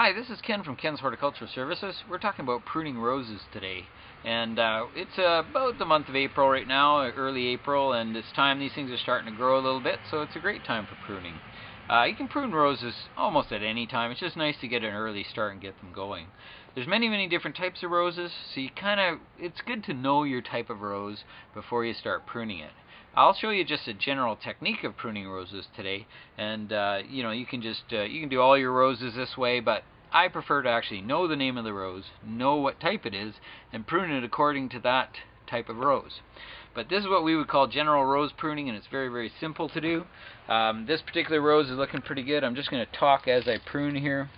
Hi, this is Ken from Ken's Horticultural Services. We're talking about pruning roses today, and it's about the month of April right now, early April, and it's time these things are starting to grow a little bit, so it's a great time for pruning. You can prune roses almost at any time. It's just nice to get an early start and get them going. There's many different types of roses, so it's good to know your type of rose before you start pruning it. I'll show you just a general technique of pruning roses today, and you can do all your roses this way, but I prefer to actually know the name of the rose, know what type it is, and prune it according to that type of rose. But this is what we would call general rose pruning, and it's very simple to do. This particular rose is looking pretty good. I'm just going to talk as I prune here.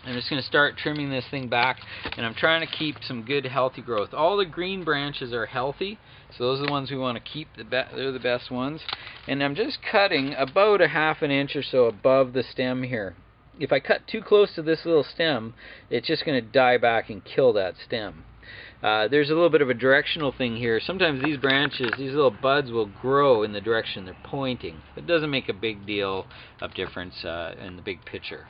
I'm just going to start trimming this thing back, and I'm trying to keep some good healthy growth. All the green branches are healthy, so those are the ones we want to keep. They're the best ones. And I'm just cutting about a ½ inch or so above the stem here. If I cut too close to this little stem, it's just going to die back and kill that stem. There's a little bit of a directional thing here. Sometimes these branches, these little buds will grow in the direction they're pointing. It doesn't make a big deal of difference in the big picture.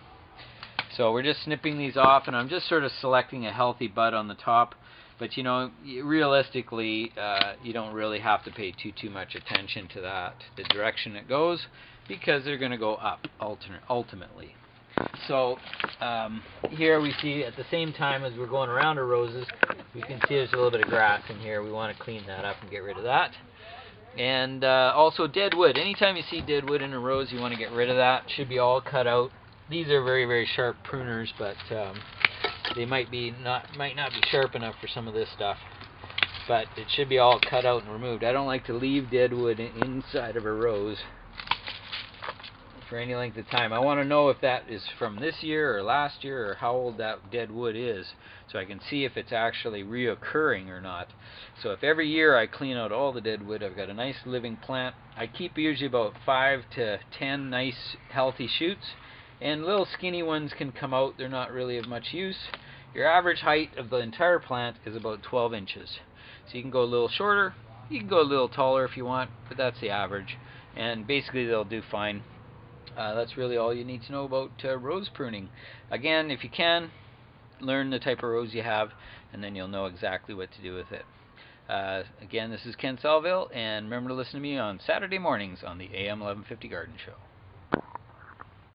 So we're just snipping these off, and I'm just sort of selecting a healthy bud on the top. But realistically, you don't really have to pay too much attention to that, the direction it goes, because they're going to go up ultimately. So here we see at the same time as we're going around our roses, we can see there's a little bit of grass in here. We want to clean that up and get rid of that. And also dead wood. Anytime you see dead wood in a rose, you want to get rid of that. It should be all cut out. These are very sharp pruners, but they might not be sharp enough for some of this stuff. But it should be all cut out and removed. I don't like to leave dead wood inside of a rose for any length of time. I want to know if that is from this year or last year, or how old that dead wood is, so I can see if it's actually reoccurring or not. So if every year I clean out all the dead wood, I've got a nice living plant. I keep usually about 5 to 10 nice healthy shoots, and little skinny ones can come out. They're not really of much use. Your average height of the entire plant is about 12 inches. So you can go a little shorter, you can go a little taller if you want, but that's the average. And basically they'll do fine. That's really all you need to know about rose pruning. Again, if you can, learn the type of rose you have, and then you'll know exactly what to do with it. Again, this is Ken Salville, and remember to listen to me on Saturday mornings on the AM 1150 Garden Show.